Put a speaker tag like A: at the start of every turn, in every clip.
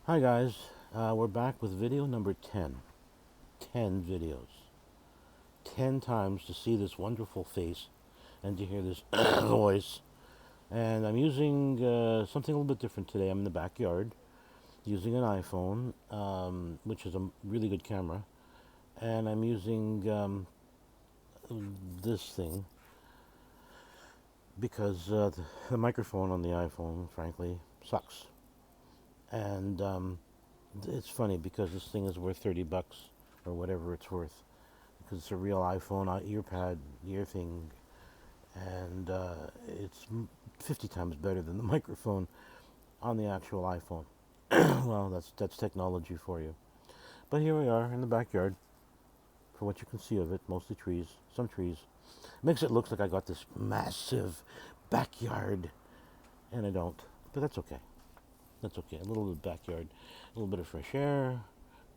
A: Hi guys, we're back with video number 10. 10 videos. 10 times to see this wonderful face and to hear this voice. And I'm using something a little bit different today. I'm in the backyard using an iPhone, which is a really good camera. And I'm using this thing because the microphone on the iPhone, frankly, sucks. And it's funny because this thing is worth 30 bucks or whatever it's worth, because it's a real iPhone earpad ear thing, and it's 50 times better than the microphone on the actual iPhone. Well, that's technology for you. But here we are in the backyard. For what you can see of it, mostly trees, some trees. Makes it look like I got this massive backyard, and I don't. But that's okay. That's okay. A little bit of backyard, a little bit of fresh air.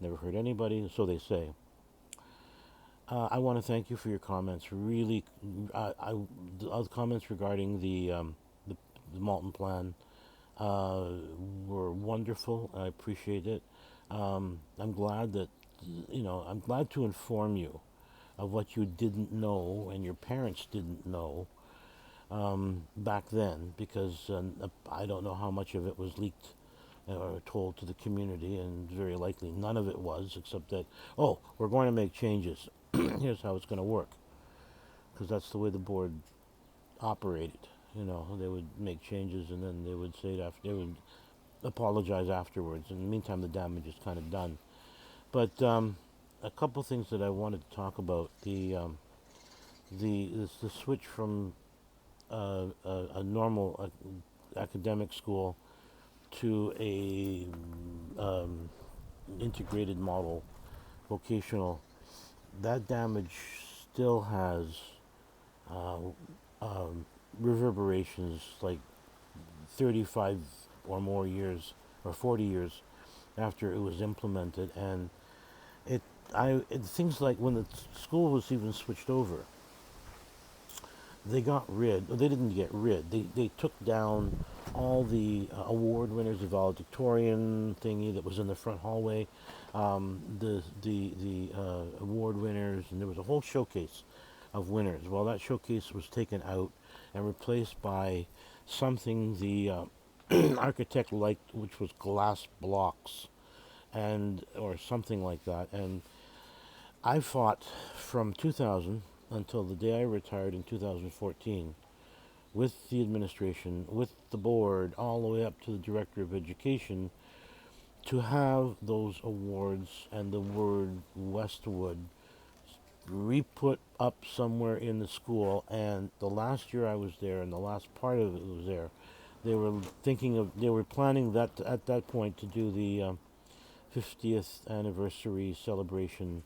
A: Never hurt anybody, so they say. I want to thank you for your comments. Really, the comments regarding the, the Malton plan uh, were wonderful. I appreciate it. I'm glad that, I'm glad to inform you of what you didn't know and your parents didn't know back then, because I don't know how much of it was leaked or told to the community, and very likely none of it was, except that, oh, we're going to make changes. Here's how it's going to work, because that's the way the board operated. They would make changes and then they would say it after, they would apologize afterwards. In the meantime, the damage is kind of done. But a couple things that I wanted to talk about: the switch from a normal academic school to a integrated model, vocational. That damage still has uh, um, reverberations like 35 or more years or 40 years after it was implemented. And things like when the school was even switched over, they didn't get rid, they took down all the award winners, the valedictorian thingy that was in the front hallway, the award winners, and there was a whole showcase of winners. Well, that showcase was taken out and replaced by something the architect liked, which was glass blocks, and or something like that. And I fought from 2000 until the day I retired in 2014 with the administration, with the board, all the way up to the director of education, to have those awards and the word Westwood re-put up somewhere in the school. And the last year I was there, and the last part of it was there, they were planning that at that point to do the 50th anniversary celebration.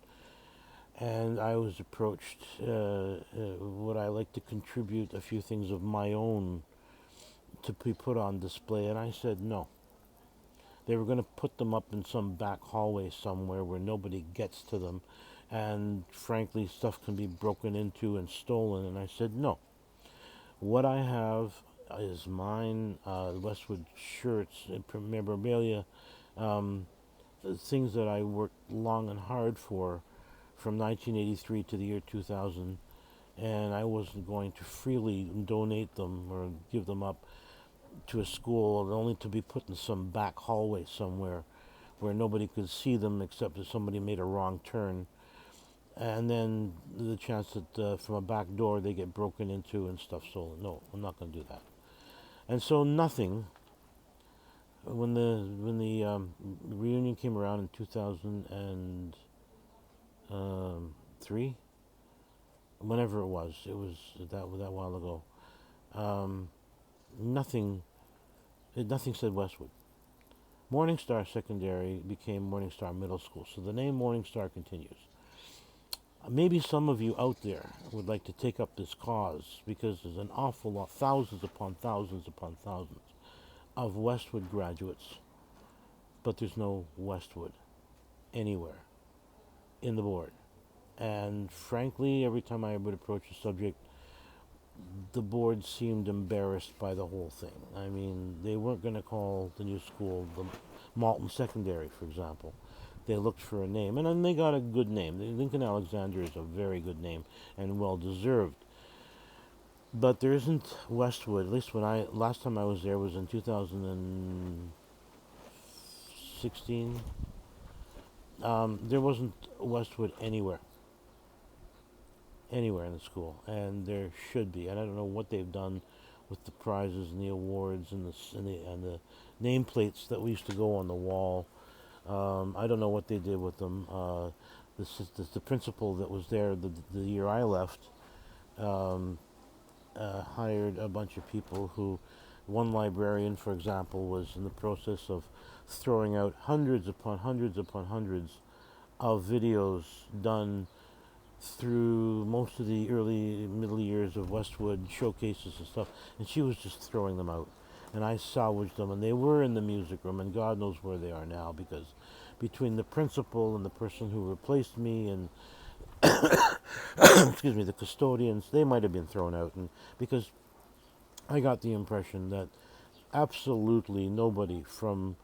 A: And I was approached, would I like to contribute a few things of my own to be put on display? And I said no. They were going to put them up in some back hallway somewhere where nobody gets to them, and frankly, stuff can be broken into and stolen. And I said no. What I have is mine, Westwood shirts, memorabilia, um, things that I worked long and hard for from 1983 to the year 2000, and I wasn't going to freely donate them or give them up to a school only to be put in some back hallway somewhere where nobody could see them except if somebody made a wrong turn. And then the chance that from a back door they get broken into and stuff stolen. No, I'm not going to do that. And so nothing. When the reunion came around in 2003, whenever it was that while ago. Um, nothing nothing said Westwood. Morning Star Secondary became Morning Star Middle School, so the name Morning Star continues. Maybe some of you out there would like to take up this cause, because there's an awful lot, thousands upon thousands upon thousands of Westwood graduates, but there's no Westwood anywhere in the board. And frankly, every time I would approach the subject, the board seemed embarrassed by the whole thing. I mean, they weren't going to call the new school the Malton Secondary, for example. They looked for a name, and then they got a good name. The Lincoln Alexander is a very good name and well deserved. But there isn't Westwood. At least when I last time I was there was in 2016. There wasn't Westwood anywhere in the school, and there should be. And I don't know what they've done with the prizes and the awards and the nameplates that we used to go on the wall. I don't know what they did with them. The principal that was there the year I left um, hired a bunch of people who, one librarian, for example, was in the process of throwing out hundreds upon hundreds upon hundreds of videos done through most of the early middle years of Westwood showcases and stuff, and she was just throwing them out. And I salvaged them, and they were in the music room, and God knows where they are now, because between the principal and the person who replaced me and excuse me, the custodians, they might have been thrown out, and because I got the impression that absolutely nobody from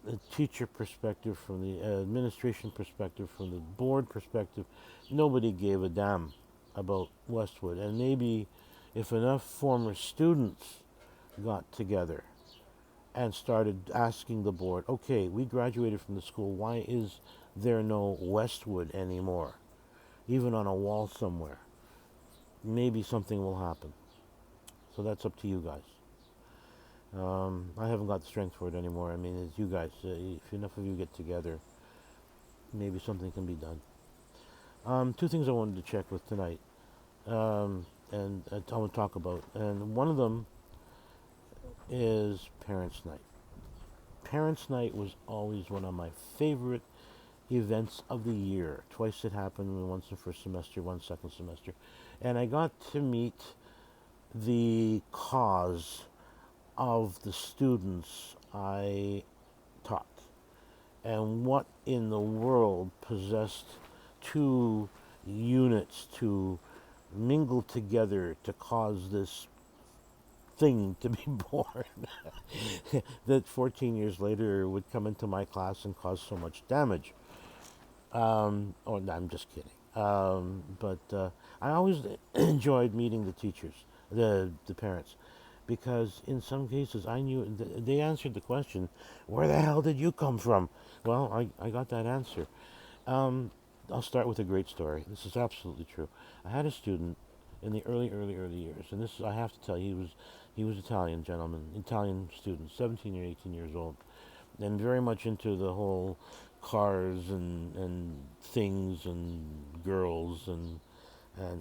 A: the teacher perspective, from the administration perspective, from the board perspective, nobody gave a damn about Westwood. And maybe if enough former students got together and started asking the board, okay, we graduated from the school, why is there no Westwood anymore? Even on a wall somewhere. Maybe something will happen. So that's up to you guys. I haven't got the strength for it anymore. I mean, it's you guys. If enough of you get together, maybe something can be done. Two things I wanted to check with tonight, and I want to talk about. And one of them is Parents' Night. Parents' Night was always one of my favorite events of the year. Twice it happened, once in first semester, once second semester. And I got to meet the cause of the students I taught, and what in the world possessed two units to mingle together to cause this thing to be born that 14 years later would come into my class and cause so much damage. Or no, I'm just kidding. But I always enjoyed meeting the teachers, the parents, because in some cases I knew they answered the question, "Where the hell did you come from?" Well, I got that answer. Um, I'll start with a great story. This is absolutely true. I had a student in the early years, and this I have to tell you, he was Italian gentleman, Italian student, 17 or 18 years old, and very much into the whole cars and things and girls and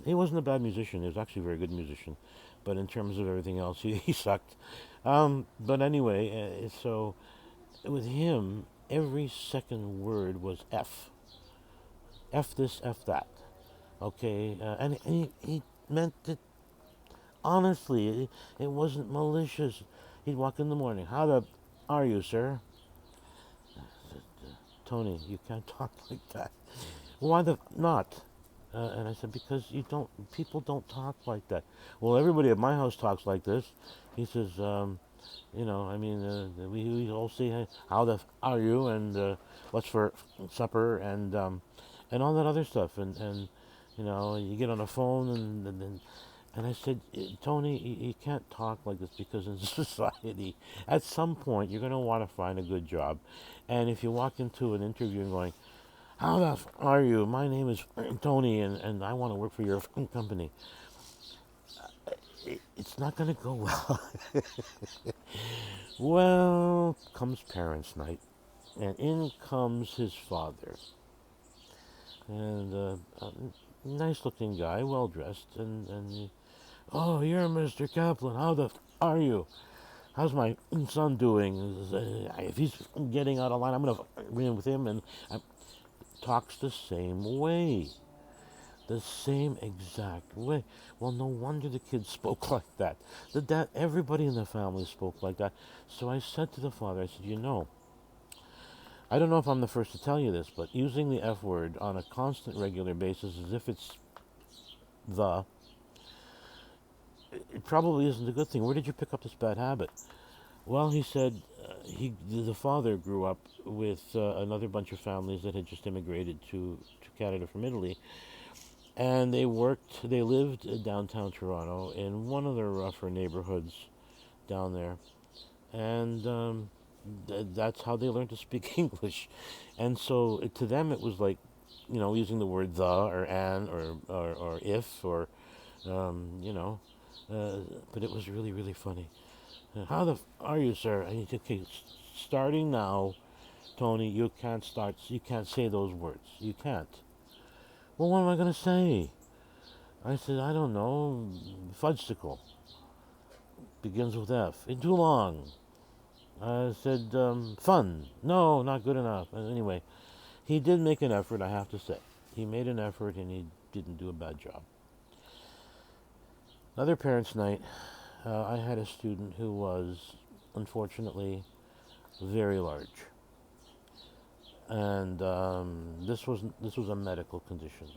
A: he wasn't a bad musician. He was actually a very good musician, but in terms of everything else, he sucked. But anyway, so with him, every second word was F. F this, F that. Okay, and he meant it honestly. It wasn't malicious. He'd walk in the morning. How the are you, sir? Tony, you can't talk like that. Why the not? And I said, because people don't talk like that. Well, everybody at my house talks like this. He says, I mean, we all say, "Hey, how the are you?" and what's for supper and all that other stuff. And you get on the phone and I said, Tony, you can't talk like this because in society, at some point, you're going to want to find a good job. And if you walk into an interview and going, how the are you? My name is Tony, and I want to work for your company. It's not going to go well. Well, comes parents' night, and in comes his father, and a nice-looking guy, well-dressed, oh, you're Mr. Kaplan. How the are you? How's my son doing? If he's getting out of line, I'm going to win with him, and talks the same way. The same exact way. Well, no wonder the kids spoke like that. The dad, everybody in the family spoke like that. So I said to the father, I said, I don't know if I'm the first to tell you this, but using the F word on a constant, regular basis as if it's the, it probably isn't a good thing. Where did you pick up this bad habit? Well, he said the father grew up with another bunch of families that had just immigrated to Canada from Italy, and they lived in downtown Toronto in one of the rougher neighborhoods down there, and that's how they learned to speak English. And so to them, it was like, using the word the or an or if or, you know, uh, but it was really, really funny. How the are you, sir? I need to, okay, starting now, Tony, you can't say those words. You can't. Well, what am I going to say? I said, I don't know, fudgesicle, begins with F. It's too long. I said, fun. No, not good enough. Anyway, he did make an effort, I have to say. He made an effort and he didn't do a bad job. Another parents' night, I had a student who was, unfortunately, very large. And this was a medical condition.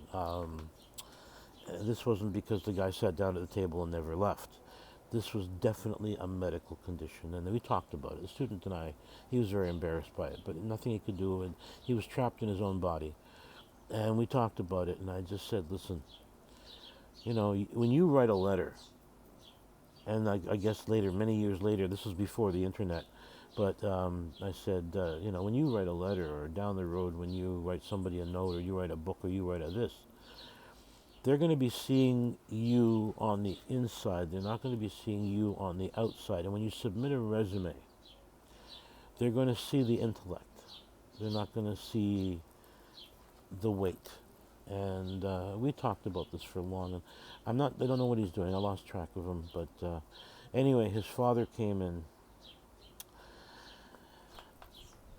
A: This wasn't because the guy sat down at the table and never left. This was definitely a medical condition, and we talked about it. The student and I, he was very embarrassed by it, but nothing he could do, and he was trapped in his own body. And we talked about it, and I just said, listen, when you write a letter, and I guess later, many years later, this was before the internet, but I said, when you write a letter, or down the road when you write somebody a note, or you write a book, or you write a this, they're going to be seeing you on the inside. They're not going to be seeing you on the outside. And when you submit a resume, they're going to see the intellect. They're not going to see the weight. And we talked about this for long. And I don't know what he's doing. I lost track of him. But anyway, his father came in.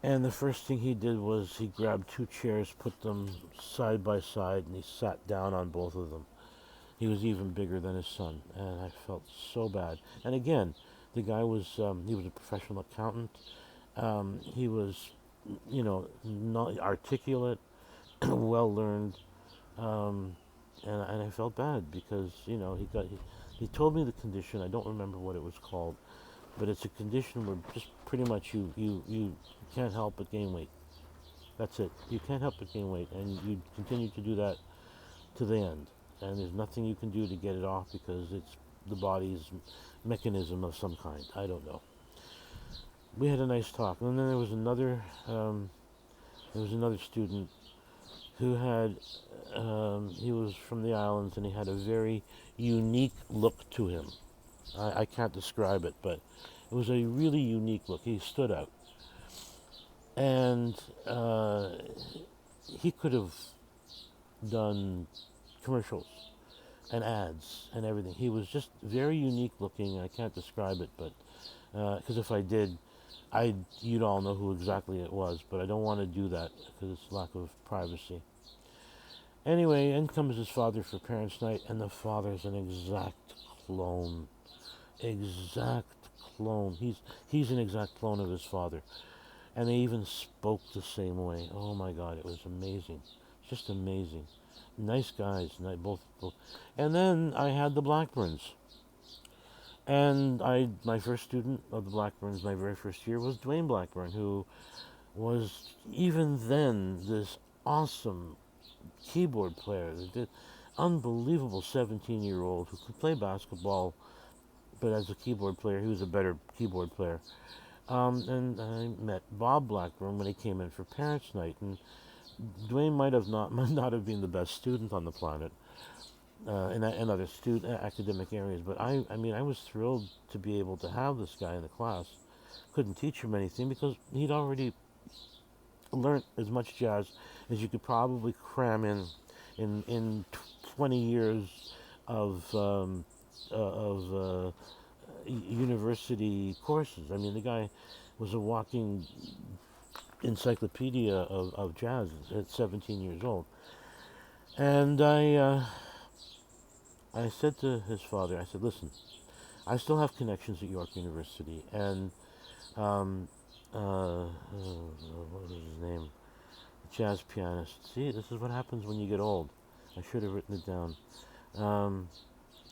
A: And the first thing he did was he grabbed two chairs, put them side by side, and he sat down on both of them. He was even bigger than his son, and I felt so bad. And again, the guy he was a professional accountant. He was, not articulate, well learned, um, and I felt bad because he told me the condition. I don't remember what it was called, but it's a condition where just pretty much you can't help but gain weight. That's it. You can't help but gain weight, and you continue to do that to the end. And there's nothing you can do to get it off because it's the body's mechanism of some kind. I don't know. We had a nice talk, and then there was another student who had he was from the islands, and he had a very unique look to him. I can't describe it, but it was a really unique look. He stood out, and he could have done commercials and ads and everything. He was just very unique looking. I can't describe it, but because if I did, you'd all know who exactly it was. But I don't want to do that because it's lack of privacy. Anyway, in comes his father for parents' night, and the father's an exact clone. Exact clone. He's an exact clone of his father, and they even spoke the same way. Oh my God, it was amazing, just amazing. Nice guys, both. And then I had the Blackburns, and my first student of the Blackburns, my very first year, was Dwayne Blackburn, who was even then this awesome keyboard player, the unbelievable 17-year-old who could play basketball, but as a keyboard player, he was a better keyboard player. And I met Bob Blackburn when he came in for Parents' Night, and Dwayne might not have been the best student on the planet in other academic areas, but I mean, I was thrilled to be able to have this guy in the class. Couldn't teach him anything because he'd already learned as much jazz as you could probably cram in 20 years of university courses. I mean, the guy was a walking encyclopedia of jazz at 17 years old. And I said to his father, I said, listen, I still have connections at York University, and um, what was his name? A jazz pianist. See, this is what happens when you get old. I should have written it down. Um,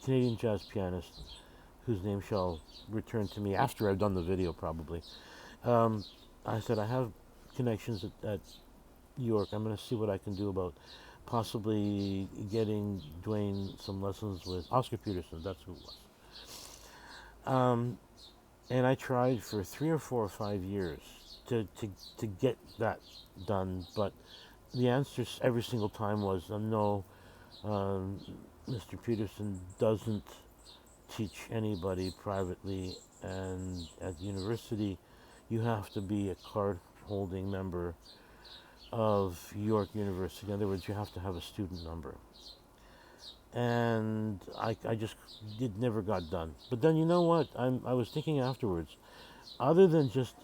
A: Canadian jazz pianist whose name shall return to me after I've done the video, probably. Um, I said, I have connections at York. I'm going to see what I can do about possibly getting Dwayne some lessons with Oscar Peterson. That's who it was. Um, and I tried for 3 or 4 or 5 years to get that done, but the answer every single time was no. Um, Mr. Peterson doesn't teach anybody privately, and at the university, you have to be a card-holding member of York University. In other words, you have to have a student number. And I just it never got done. But then you know what? I was thinking afterwards, other than just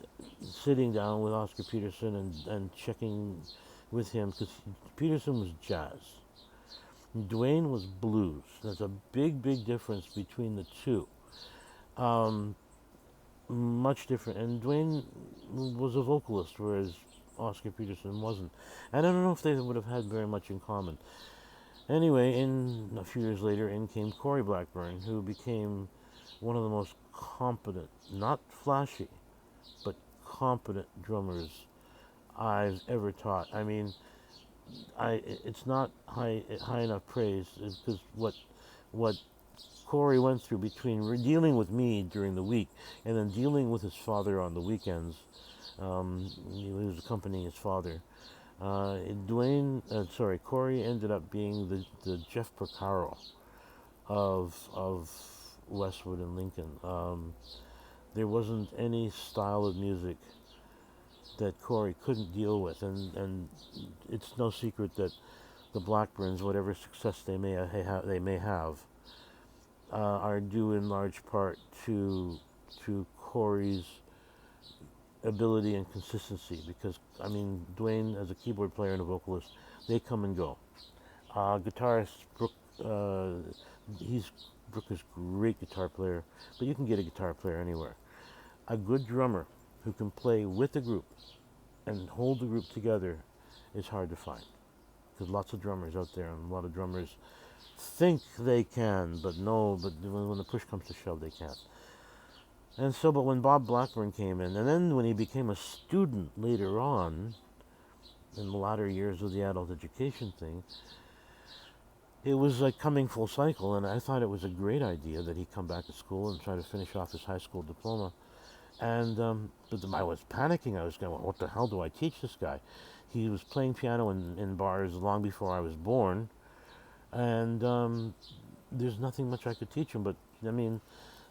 A: sitting down with Oscar Peterson and checking with him, because Peterson was jazz, Dwayne was blues. There's a big, big difference between the two. Um, Much different. And Dwayne was a vocalist, whereas Oscar Peterson wasn't. And I don't know if they would have had very much in common. Anyway, in a few years later, in came Corey Blackburn, who became one of the most competent, not flashy, but competent drummers I've ever taught. I mean, it's not high enough praise because what Corey went through between dealing with me during the week and then dealing with his father on the weekends. He was accompanying his father. Corey ended up being the Jeff Porcaro of Westwood and Lincoln. There wasn't any style of music that Corey couldn't deal with, and it's no secret that the Blackburns, whatever success they may have, are due in large part to Corey's ability and consistency. Because I mean, Dwayne, as a keyboard player and a vocalist, they come and go. Guitarist Brooke, Brooke is a great guitar player, but you can get a guitar player anywhere. A good drummer who can play with the group and hold the group together is hard to find. There's lots of drummers out there, and a lot of drummers think they can, but no, but when the push comes to shove, they can't. And so, but when Bob Blackburn came in, and then when he became a student later on, in the latter years of the adult education thing, it was like coming full cycle, and I thought it was a great idea that he come back to school and try to finish off his high school diploma. And but I was panicking. I was going, what the hell do I teach this guy? He was playing piano in bars long before I was born, and there's nothing much I could teach him. But I mean,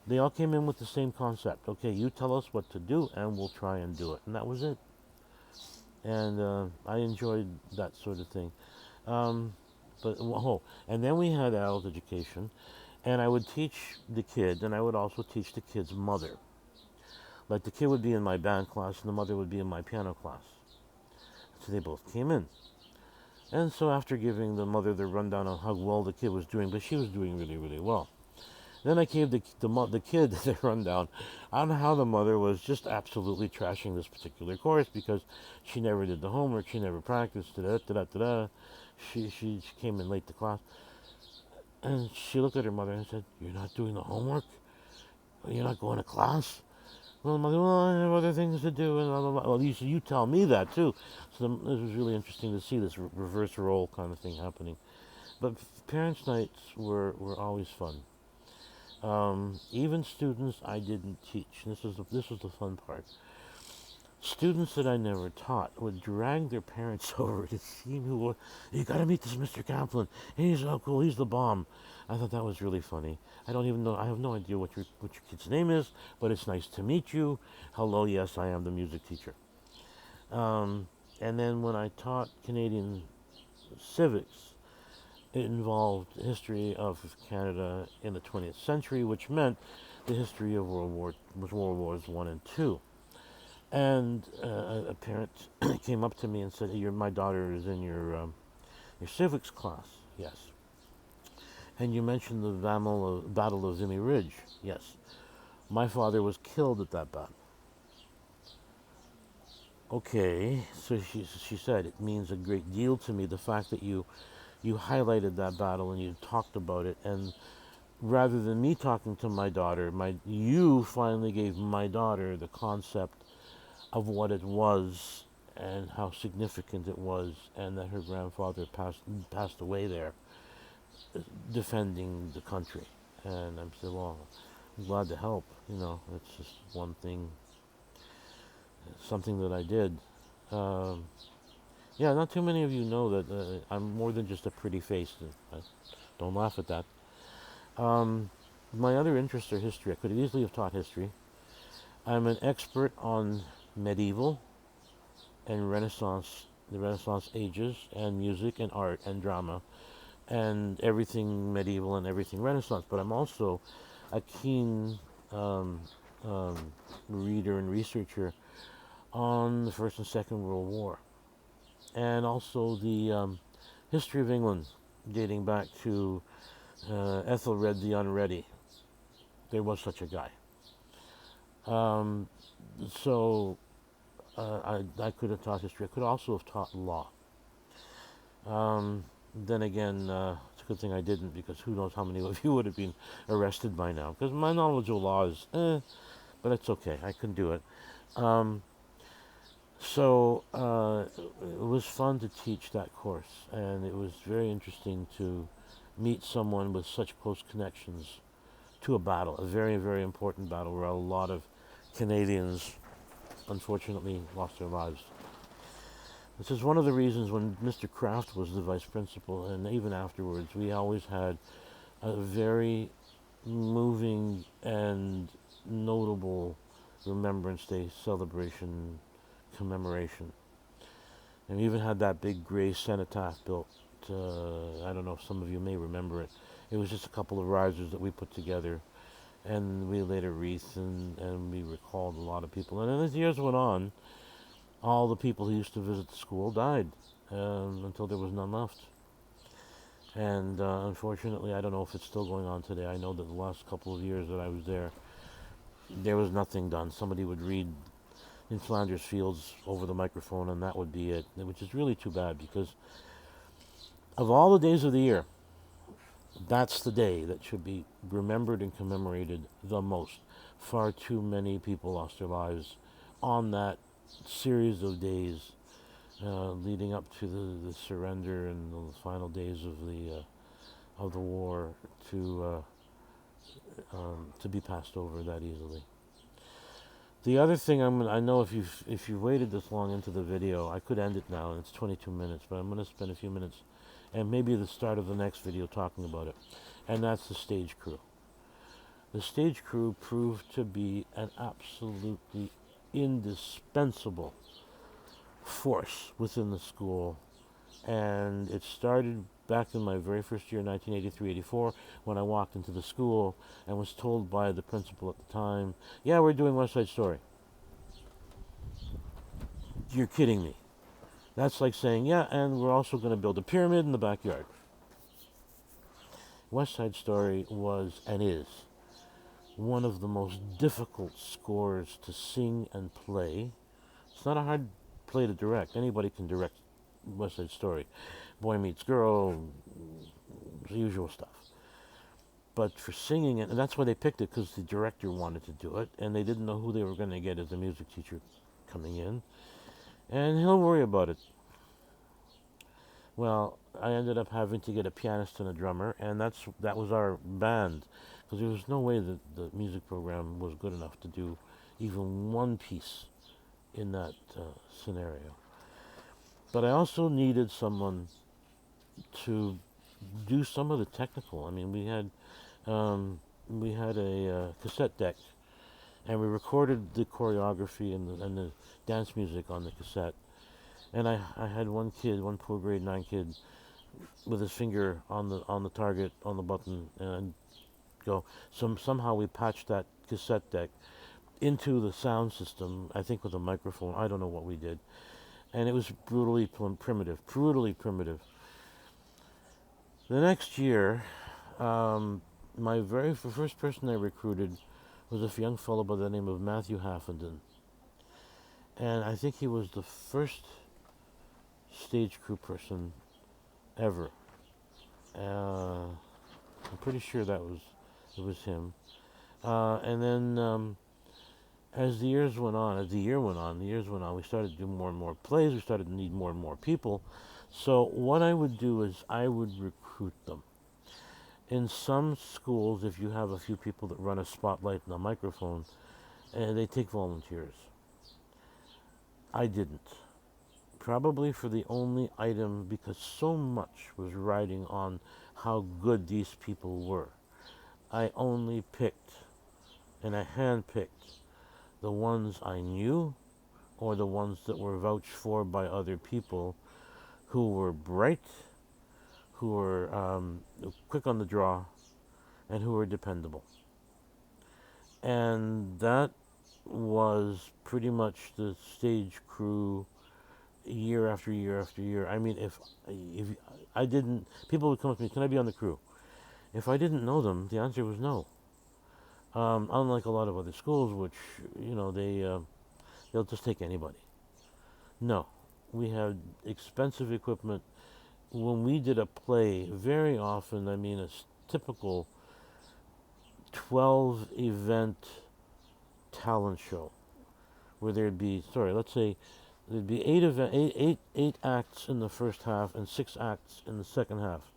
A: they all came in with the same concept. Okay, you tell us what to do, and we'll try and do it. And that was it. And I enjoyed that sort of thing. And then we had adult education, and I would teach the kid, and I would also teach the kid's mother. Like the kid would be in my band class, and the mother would be in my piano class. So they both came in. And so after giving the mother the rundown on how well the kid was doing, but she was doing really, really well. Then I gave the kid the rundown on how the mother was just absolutely trashing this particular course because she never did the homework, she never practiced, She came in late to class. And she looked at her mother and said, "You're not doing the homework? You're not going to class?" Well, mother, well, I have other things to do, and blah, blah, blah. Well, you tell me that, too. So it was really interesting to see this reverse role kind of thing happening. But parents' nights were always fun. Even students I didn't teach. This was the fun part. Students that I never taught would drag their parents over to see me. You got to meet this Mr. Kaplan. He's so cool. He's the bomb. I thought that was really funny. I don't even know. I have no idea what your kid's name is, but it's nice to meet you. Hello, yes, I am the music teacher. And then when I taught Canadian civics, it involved history of Canada in the 20th century, which meant the history of World Wars I and II. And a parent came up to me and said, hey, my daughter is in your civics class. Yes. And you mentioned the Battle of Vimy Ridge. Yes. My father was killed at that battle. Okay, so she said, it means a great deal to me, the fact that you highlighted that battle and you talked about it. And rather than me talking to my daughter, you finally gave my daughter the concept of what it was and how significant it was, and that her grandfather passed away there, defending the country. And I'm saying, well, I'm glad to help. It's just one thing, something that I did. Um, yeah, not too many of you know that I'm more than just a pretty face. Don't laugh at that. Um, my other interests are history. I could easily have taught history. I'm an expert on medieval and Renaissance, the Renaissance ages, and music and art and drama, and everything medieval and everything Renaissance. But I'm also a keen um, um, reader and researcher on the First and Second World War, and also the history of England, dating back to Ethelred the Unready. There was such a guy. Um, so I could have taught history. I could also have taught law. Then again, it's a good thing I didn't, because who knows how many of you would have been arrested by now. Because my knowledge of law is, but it's okay. I can do it. Um, so it was fun to teach that course, and it was very interesting to meet someone with such close connections to a battle, a very, very important battle where a lot of Canadians unfortunately lost their lives. This is one of the reasons when Mr. Kraft was the vice principal, and even afterwards, we always had a very moving and notable Remembrance Day celebration commemoration. And we even had that big gray cenotaph built. I don't know if some of you may remember it. It was just a couple of risers that we put together, and we laid a wreath, and we recalled a lot of people. And then as years went on, all the people who used to visit the school died, until there was none left. And unfortunately, I don't know if it's still going on today. I know that the last couple of years that I was there was nothing done. Somebody would read in Flanders Fields over the microphone, and that would be it, which is really too bad, because of all the days of the year, that's the day that should be remembered and commemorated the most. Far too many people lost their lives on that series of days leading up to the surrender and the final days of the war to be passed over that easily. The other thing I know if you waited this long into the video, I could end it now, and it's 22 minutes, but I'm going to spend a few minutes and maybe the start of the next video talking about it, and that's the stage crew. The stage crew proved to be an absolutely indispensable force within the school, and it started back in my very first year, 1983-84, when I walked into the school and was told by the principal at the time, "Yeah, we're doing West Side Story." You're kidding me. That's like saying, "Yeah, and we're also going to build a pyramid in the backyard." West Side Story was and is one of the most difficult scores to sing and play. It's not a hard play to direct. Anybody can direct West Side Story. Boy Meets Girl, the usual stuff. But for singing it, and that's why they picked it, because the director wanted to do it, and they didn't know who they were going to get as a music teacher coming in. And he'll worry about it. Well, I ended up having to get a pianist and a drummer, and that was our band, because there was no way that the music program was good enough to do even one piece in that scenario. But I also needed someone to do some of the technical. I mean, we had a cassette deck, and we recorded the choreography and the dance music on the cassette. And I had one poor grade 9 kid, with his finger on the target, on the button, and go. Somehow we patched that cassette deck into the sound system, I think with a microphone. I don't know what we did. And it was brutally primitive. The next year, my very first person I recruited was a young fellow by the name of Matthew Haffenden. And I think he was the first stage crew person ever. I'm pretty sure that was It was him. And then as the years went on, we started to do more and more plays. We started to need more and more people. So what I would do is I would recruit them. In some schools, if you have a few people that run a spotlight and a microphone, and they take volunteers. I didn't. Probably for the only item because so much was riding on how good these people were. I only picked, and I handpicked, the ones I knew or the ones that were vouched for by other people who were bright, who were quick on the draw, and who were dependable. And that was pretty much the stage crew year after year after year. I mean, if I didn't, people would come up to me, "Can I be on the crew?" If I didn't know them, the answer was no. Unlike a lot of other schools, which they'll just take anybody. No, we had expensive equipment. When we did a play, very often, I mean, a typical 12 event talent show where there'd be, let's say there'd be eight acts in the first half and 6 acts in the second half.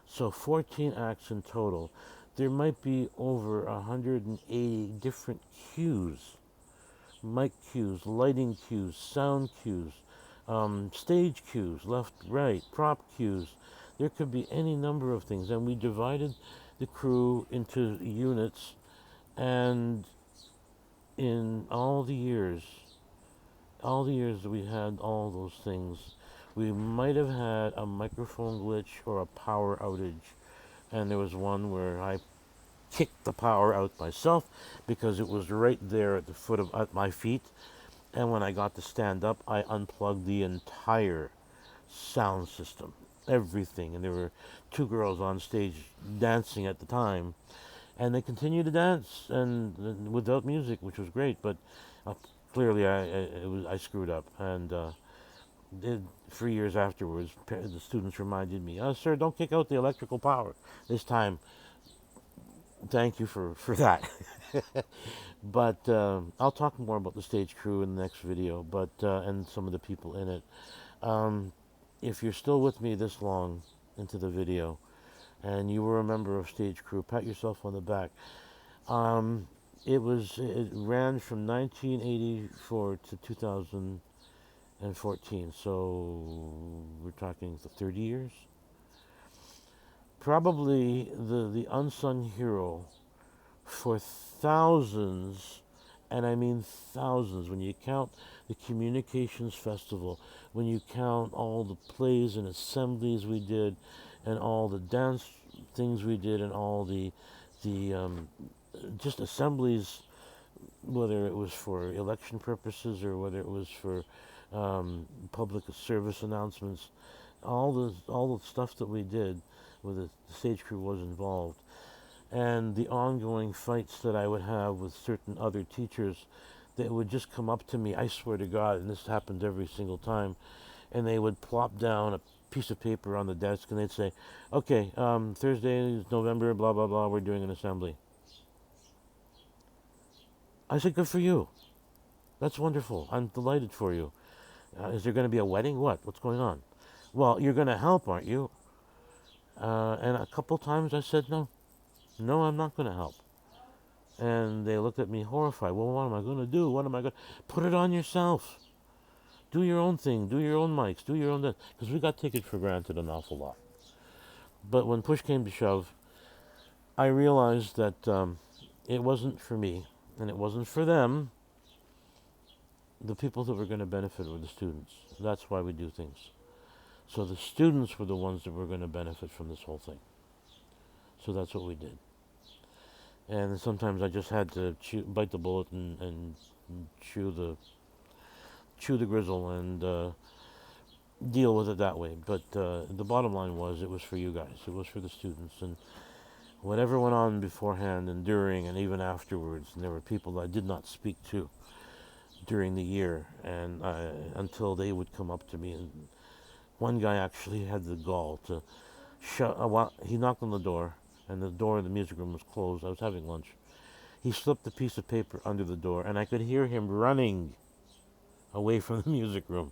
A: So 14 acts in total. There might be over 180 different cues, mic cues, lighting cues, sound cues, stage cues, left, right, prop cues. There could be any number of things. And we divided the crew into units, and in all the years that we had all those things, we might have had a microphone glitch or a power outage. And there was one where I kicked the power out myself because it was right there at the foot of at my feet. And when I got to stand up, I unplugged the entire sound system, everything. And there were 2 girls on stage dancing at the time, and they continued to dance and without music, which was great. But clearly, I screwed up, and for years afterwards, the students reminded me, "Oh, sir, don't kick out the electrical power this time." Thank you for that. But I'll talk more about the stage crew in the next video, but and some of the people in it. If you're still with me this long into the video, and you were a member of stage crew, pat yourself on the back. It ran from 1984 to 2014, so we're talking 30 years. Probably the unsung hero for thousands, and I mean thousands, when you count the Communications Festival, when you count all the plays and assemblies we did, and all the dance things we did, and all the just assemblies, whether it was for election purposes or whether it was for public service announcements, all the stuff that we did, where the stage crew was involved, and the ongoing fights that I would have with certain other teachers that would just come up to me, I swear to God, and this happened every single time, and they would plop down a piece of paper on the desk and they'd say, "Okay, Thursday is November, blah, blah, blah, we're doing an assembly." I said, "Good for you. That's wonderful. I'm delighted for you. Is there going to be a wedding? What's going on?" "Well, you're going to help, aren't you?" And a couple times I said, no, I'm not going to help. And they looked at me horrified. "Well, what am I going to do? What am I going to... Put it on yourself. Do your own thing. Do your own mics. Do your own that." Because we got taken for granted an awful lot. But when push came to shove, I realized that it wasn't for me, and it wasn't for them. The people that were going to benefit were the students. That's why we do things. So the students were the ones that were going to benefit from this whole thing. So that's what we did. And sometimes I just had to bite the bullet and chew the grizzle and deal with it that way. But the bottom line was, it was for you guys. It was for the students. And whatever went on beforehand and during and even afterwards, and there were people I did not speak to during the year, and until they would come up to me. And one guy actually had the gall to he knocked on the door, and the door of the music room was closed. I was having lunch. He slipped a piece of paper under the door, and I could hear him running away from the music room.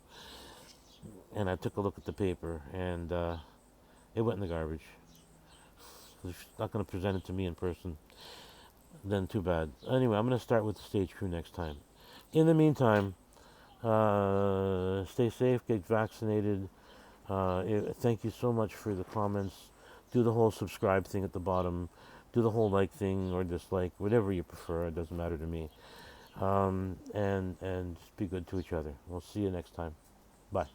A: And I took a look at the paper, and it went in the garbage. He's not going to present it to me in person. Then too bad. Anyway, I'm going to start with the stage crew next time. In the meantime, stay safe, get vaccinated. Thank you so much for the comments. Do the whole subscribe thing at the bottom. Do the whole like thing or dislike, whatever you prefer. It doesn't matter to me. And just be good to each other. We'll see you next time. Bye.